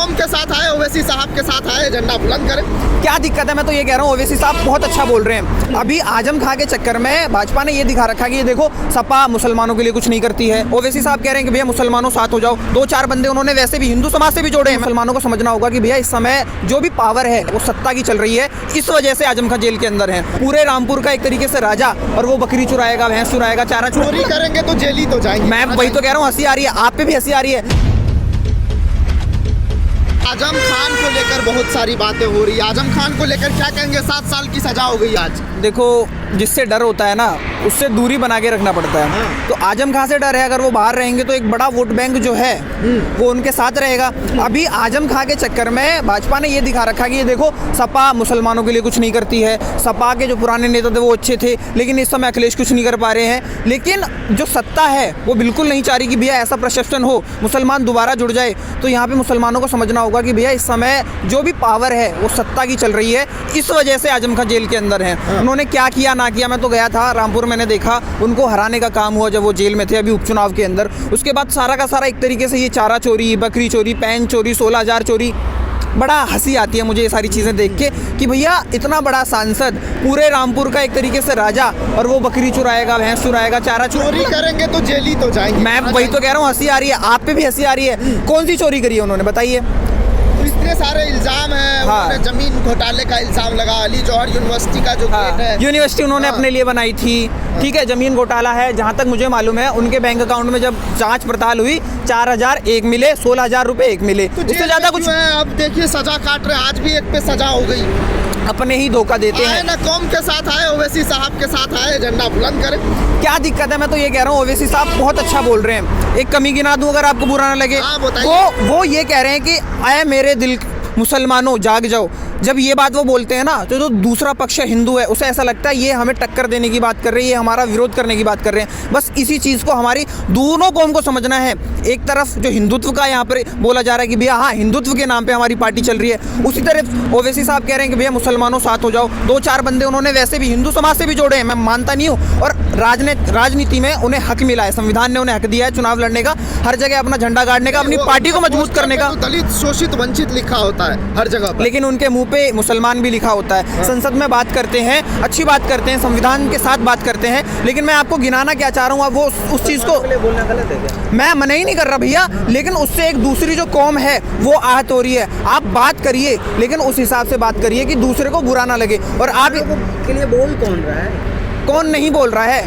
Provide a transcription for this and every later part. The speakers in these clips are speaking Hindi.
कौम के साथ आए, ओवैसी साहब के साथ आए, झंडा बुलंद करें। क्या दिक्कत है? मैं तो ये कह रहा हूँ ओवैसी साहब बहुत अच्छा बोल रहे हैं। अभी आजम खां के चक्कर में भाजपा ने ये दिखा रखा कि ये देखो सपा मुसलमानों के लिए कुछ नहीं करती है। ओवैसी साहब कह रहे हैं कि भैया मुसलमानों साथ हो जाओ। दो चार बंदे उन्होंने वैसे भी हिंदू समाज से भी जोड़े हैं। मुसलमानों को समझना होगा कि भैया इस समय जो भी पावर है वो सत्ता की चल रही है, इस वजह से आजम खां जेल के अंदर है। पूरे रामपुर का एक तरीके से राजा, और वो बकरी चुराएगा, भैंस चुराएगा, चारा चोरी करेंगे तो जेल ही तो जाएंगे। मैं वही तो कह रहा हूँ, हंसी आ रही है, आप पे भी हंसी आ रही है। आजम खान को लेकर बहुत सारी बातें हो रही है। आजम खान को लेकर क्या कहेंगे? 7 साल की सजा हो गई आज। देखो, जिससे डर होता है ना उससे दूरी बना के रखना पड़ता है। तो आजम खां से डर है, अगर वो बाहर रहेंगे तो एक बड़ा वोट बैंक जो है वो उनके साथ रहेगा। अभी आजम खां के चक्कर में भाजपा ने ये दिखा रखा कि ये देखो सपा मुसलमानों के लिए कुछ नहीं करती है। सपा के जो पुराने नेता थे वो अच्छे थे, लेकिन इस समय अखिलेश कुछ नहीं कर पा रहे हैं। लेकिन जो सत्ता है वो बिल्कुल नहीं चाह रही कि भैया ऐसा प्रशासन हो, मुसलमान दोबारा जुड़ जाए। तो यहाँ पे मुसलमानों को समझना होगा कि भैया इस समय जो भी पावर है वो सत्ता की चल रही है, इस वजह से आजम खां जेल के अंदर हैं। उन्होंने क्या किया ना किया, मैं तो गया था रामपुर, मैंने देखा उनको हराने का काम हुआ जब वो जेल में थे अभी उपचुनाव के अंदर। उसके बाद सारा का सारा एक तरीके से ये चारा चोरी, बकरी चोरी, पैन चोरी, 16,000 चोरी, बड़ा हंसी आती है मुझे ये सारी चीज़ें देख के कि भैया इतना बड़ा सांसद, पूरे रामपुर का एक तरीके से राजा, और वो बकरी चुराएगा, भैंस चुराएगा, चारा चोरी करेंगे तो जेल ही तो जाएंगे। मैं वही तो कह रहा हूँ, हंसी आ रही है, आप पे भी हंसी आ रही है। कौन सी चोरी करी है उन्होंने, बताइए? इतने सारे इल्जाम है। उन्होंने जमीन घोटाले का इल्जाम लगा, अली जौहर यूनिवर्सिटी का जो गेट है, यूनिवर्सिटी उन्होंने अपने लिए बनाई थी, ठीक है, जमीन घोटाला है। जहाँ तक मुझे मालूम है उनके बैंक अकाउंट में जब जांच पड़ताल हुई 4,000 एक मिले, 16,000 रुपए एक मिले, उससे ज्यादा कुछ है। अब देखिए सजा काट रहे, आज भी एक पे सजा हो गई। अपने ही धोखा देते हैं ना। कौम के साथ आए, ओवैसी साहब के साथ आए, झंडा बुलंद करें। क्या दिक्कत है? मैं तो ये कह रहा हूँ ओवैसी साहब बहुत अच्छा बोल रहे हैं। एक कमी गिना दूं अगर आपको बुरा ना लगे, वो ये कह रहे हैं कि आए मेरे दिल मुसलमानों जाग जाओ। जब ये बात वो बोलते हैं ना तो जो दूसरा पक्ष हिंदू है उसे ऐसा लगता है ये हमें टक्कर देने की बात कर रही है, हमारा विरोध करने की बात कर रहे हैं। बस इसी चीज़ को हमारी दोनों कौम को समझना है। एक तरफ जो हिंदुत्व का यहाँ पर बोला जा रहा है कि भैया हाँ हिंदुत्व के नाम पे हमारी पार्टी चल रही है, उसी तरफ ओवैसी साहब कह रहे हैं कि भैया मुसलमानों साथ हो जाओ। दो चार बंदे उन्होंने वैसे भी हिंदू समाज से भी जोड़े हैं, मैं मानता नहीं हूँ, और राजनीति में उन्हें हक मिला है, संविधान ने उन्हें हक दिया है चुनाव लड़ने का, हर जगह अपना झंडा गाड़ने का, अपनी पार्टी को मजबूत करने का। दलित, शोषित, वंचित लिखा होता है हर जगह पर, लेकिन उनके मुंह पे मुसलमान भी लिखा होता है। संसद में बात करते हैं, अच्छी बात करते हैं, संविधान के साथ बात करते हैं, लेकिन मैं आपको गिनाना क्या चाह रहा हूँ, वो उस चीज़ को बोलना गलत है क्या? मैं मना ही नहीं कर रहा भैया, लेकिन उससे एक दूसरी जो कौम है वो आहत हो रही है। आप बात करिए, लेकिन उस हिसाब से बात करिए कि दूसरे को बुरा ना लगे। और आप के लिए बोल कौन रहा है? कौन नहीं बोल रहा है?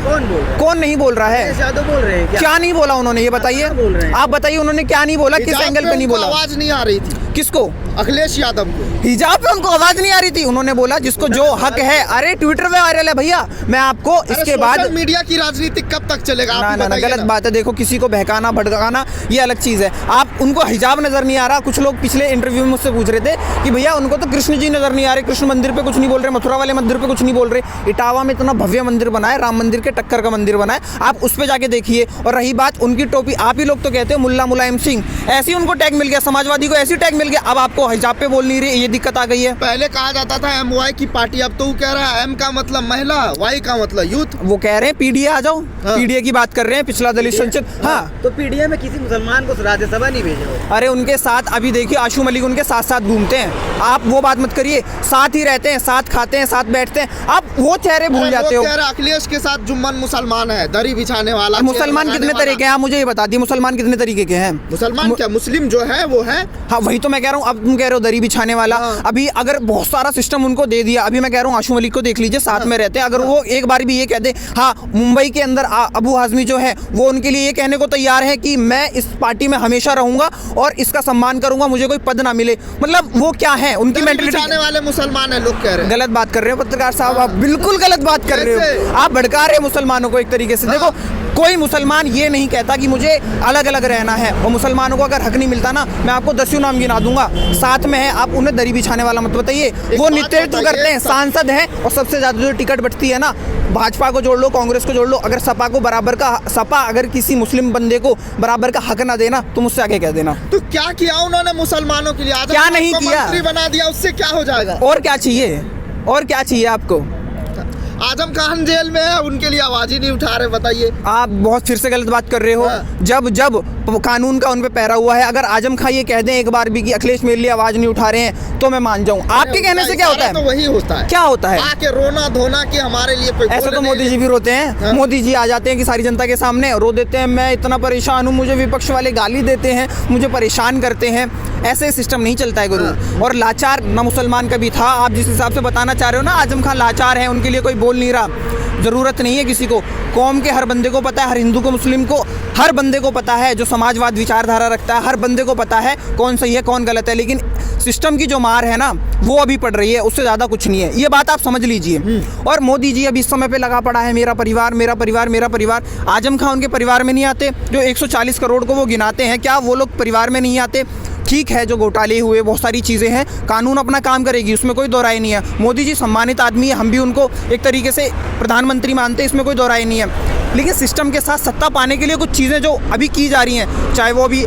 कौन नहीं बोल रहा है? यादव बोल रहे हैं क्या नहीं बोला उन्होंने, ये बताइए। आप बताइए उन्होंने क्या नहीं बोला, किस एंगल पे नहीं बोला? आवाज नहीं आ रही थी किसको? अखिलेश यादव को। हिजाब पे उनको आवाज नहीं आ रही थी। उन्होंने बोला जिसको जो हक है। अरे ट्विटर पे वायरल है भैया। मैं आपको इसके बाद मीडिया की राजनीति कब तक चलेगा? ना गलत बात है। देखो किसी को बहकाना भड़काना ये अलग चीज़ है। आप उनको हिजाब नजर नहीं आ रहा। कुछ लोग पिछले इंटरव्यू में मुझसे पूछ रहे थे कि भैया उनको तो कृष्ण जी नजर नहीं आ रहे, कृष्ण मंदिर पे कुछ नहीं बोल रहे, मथुरा वाले मंदिर पे कुछ नहीं बोल रहे। इटावा में इतना भव्य मंदिर बना है, राम मंदिर के टक्कर का मंदिर बना है, आप उस पर जाके देखिए। और रही बात उनकी टोपी, आप ही लोग तो कहते हो मुल्ला मुलायम सिंह, ऐसे ही उनको टैग मिल गया, समाजवादी को ऐसी टैग मिल गया। अब आपको हिजाब पे बोल नहीं रही, ये दिक्कत आ गई है। पहले कहा जाता था MY की पार्टी, अब तो वो कह रहा है M का मतलब महिला, Y का मतलब यूथ। वो कह रहे हैं PDA आ जाओ। PDA की बात कर रहे हैं, पिछला दलित संसद। हाँ तो PDA में किसी मुसलमान को राज्यसभा नहीं भेजे। अरे उनके साथ अभी देखिए आशू मलिक उनके साथ साथ घूमते हैं। आप वो बात मत करिए, साथ ही रहते हैं, साथ खाते हैं, साथ बैठते हैं, आप वो चेहरे भूल जाते हो। अखिलेश के साथ जुम्मन मुसलमान है, दरी बिछाने वाला। मुसलमान कितने तरीके हैं आप मुझे ये बता दिए, मुसलमान कितने तरीके के हैं? मुसलमान क्या, मुस्लिम जो है वो है। हाँ वही तो मैं कह रहा हूँ। अब तुम कह रहे हो दरी बिछाने वाला। अभी अगर बहुत सारा सिस्टम उनको दे दिया, अभी मैं कह रहा हूँ आशू मलिक को देख लीजिए, साथ में रहते हैं। अगर वो एक बार भी ये कह दे, हाँ मुंबई के अंदर अबू हाजमी जो है वो उनके लिए ये कहने को तैयार है कि मैं इस पार्टी में हमेशा रहूंगा और इसका सम्मान करूंगा, मुझे कोई पद ना मिले। मतलब वो क्या है उनकी मेंटलिटी। वाले मुसलमान है, लोग कह रहे हैं। गलत बात कर रहे हो पत्रकार साहब, आप बिल्कुल गलत बात कर रहे हो। आप भड़का रहे हो मुसलमानों को एक तरीके से। देखो कोई मुसलमान ये नहीं कहता कि मुझे अलग अलग रहना है, और मुसलमानों को अगर हक नहीं मिलता ना, मैं आपको 10 नाम गिना दूंगा साथ में है, आप उन्हें दरी बिछाने वाला मत बताइए। वो नेतृत्व करते हैं, सांसद हैं, और सबसे ज्यादा जो टिकट बचती है ना, भाजपा को जोड़ लो, कांग्रेस को जोड़ लो, अगर सपा को बराबर का, सपा अगर किसी मुस्लिम बंदे को बराबर का हक ना देना तो मुझसे आगे कह देना। तो क्या किया उन्होंने मुसलमानों के लिए? क्या नहीं किया? मंत्री बना दिया, उससे क्या हो जाएगा? और क्या चाहिए, और क्या चाहिए आपको? आजम खान जेल में है, उनके लिए आवाज ही नहीं उठा रहे, बताइए। आप बहुत फिर से गलत बात कर रहे हो। जब कानून का उन पे पैरा हुआ है। अगर आजम खां ये कह दें एक बार भी कि अखिलेश मेरे लिए आवाज नहीं उठा रहे हैं तो मैं मान जाऊं। आपके कहने से क्या होता है? तो वही होता है। क्या होता है? आके रोना धोना कि हमारे लिए कोई ऐसे तो मोदी जी भी रोते हैं। हाँ। मोदी जी आ जाते हैं कि सारी जनता के सामने रो देते हैं, मैं इतना परेशान हूँ, मुझे विपक्ष वाले गाली देते हैं, मुझे परेशान करते हैं। ऐसे सिस्टम नहीं चलता है गुरु। और लाचार ना मुसलमान कभी था। आप जिस हिसाब से बताना चाह रहे हो ना आजम खां लाचार है, उनके लिए कोई बोल नहीं रहा, ज़रूरत नहीं है किसी को। कौम के हर बंदे को पता है, हर हिंदू को मुस्लिम को हर बंदे को पता है, जो समाजवाद विचारधारा रखता है हर बंदे को पता है कौन सही है कौन गलत है। लेकिन सिस्टम की जो मार है ना वो अभी पड़ रही है, उससे ज़्यादा कुछ नहीं है, ये बात आप समझ लीजिए। और मोदी जी अभी इस समय पे लगा पड़ा है मेरा परिवार मेरा परिवार मेरा परिवार। आजम खां उनके परिवार में नहीं आते, जो 140 करोड़ को वो गिनाते हैं, क्या वो लोग परिवार में नहीं आते? ठीक है, जो घोटाले हुए बहुत सारी चीज़ें हैं, कानून अपना काम करेगी, उसमें कोई दो राय नहीं है। मोदी जी सम्मानित आदमी है, हम भी उनको एक तरीके से प्रधानमंत्री मानते हैं, इसमें कोई दो राय नहीं है। लेकिन सिस्टम के साथ सत्ता पाने के लिए कुछ चीज़ें जो अभी की जा रही हैं, चाहे वो अभी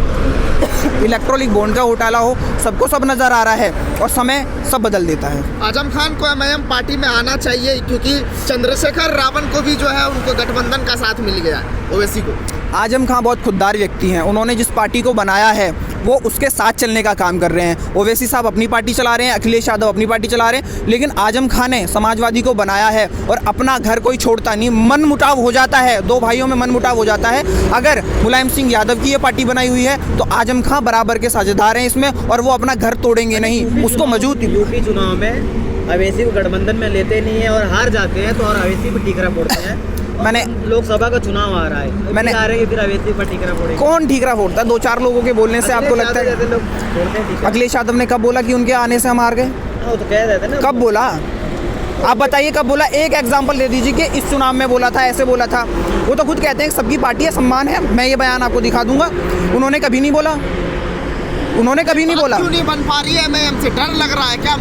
इलेक्ट्रॉनिक बॉन्ड का घोटाला हो, सबको सब नज़र आ रहा है और समय सब बदल देता है। आजम खान को एमआईएम पार्टी में आना चाहिए, क्योंकि चंद्रशेखर रावण को भी जो है उनको गठबंधन का साथ मिल गया है ओवैसी को। आजम खां बहुत खुददार व्यक्ति हैं, उन्होंने जिस पार्टी को बनाया है वो उसके साथ चलने का काम कर रहे हैं। ओवैसी साहब अपनी पार्टी चला रहे हैं, अखिलेश यादव अपनी पार्टी चला रहे हैं, लेकिन आजम खां ने समाजवादी को बनाया है और अपना घर कोई छोड़ता नहीं। मन मुटाव हो जाता है, दो भाइयों में मन मुटाव हो जाता है। अगर मुलायम सिंह यादव की ये पार्टी बनाई हुई है तो आजम खां बराबर के साझेदार हैं इसमें, और वो अपना घर तोड़ेंगे नहीं, उसको मौजूद। यूपी चुनाव में अवैसी को गठबंधन में लेते नहीं है और हार जाते हैं तो और अवैसी पर ठीकरा फोड़ते हैं। मैंने लोकसभा का चुनाव आ रहा है, मैंने आ रहे हैं फिर अवैसी पर ठीकरा फोड़ेंगे। कौन ठीकरा फोड़ता है? दो चार लोगों के बोलने से आपको लगता है? जैसे लोग फोड़ते हैं ठीकरा। अखिलेश यादव ने कब बोला कि उनके आने से हम हार गए? वो तो कह देते हैं ना। कब बोला? आप बताइए कब बोला? एक एग्जाम्पल दे दीजिए कि इस चुनाव में बोला था, ऐसे बोला था। वो तो खुद कहते हैं सबकी पार्टी है, सम्मान है। मैं ये बयान आपको दिखा दूंगा, उन्होंने कभी नहीं बोला, उन्होंने कभी नहीं बोला। क्यों नहीं बन पा रही है? मैं हमसे डर लग रहा है क्या?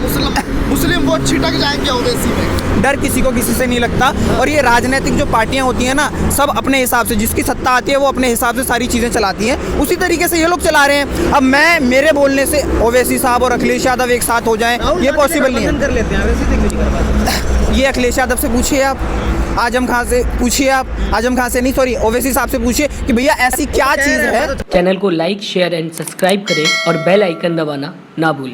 मुस्लिम वोट छिटक जाएंगे ओवैसी में? डर किसी को किसी से नहीं लगता। और ये राजनीतिक जो पार्टियां होती हैं ना, सब अपने हिसाब से, जिसकी सत्ता आती है वो अपने हिसाब से सारी चीज़ें चलाती हैं, उसी तरीके से ये लोग चला रहे हैं। अब मेरे बोलने से ओवैसी साहब और अखिलेश यादव एक साथ हो जाएं, ये पॉसिबल नहीं है। कर लेते हैं, अवैसी से क्यों नहीं कर पाते? ये अखिलेश यादव से पूछिए, आप आजम खां से पूछिए, आप आजम खां से नहीं, सॉरी ओवैसी साहब से पूछिए कि भैया ऐसी क्या चीज़ है। चैनल को लाइक शेयर एंड सब्सक्राइब करें और बेल आइकन दबाना ना भूलें।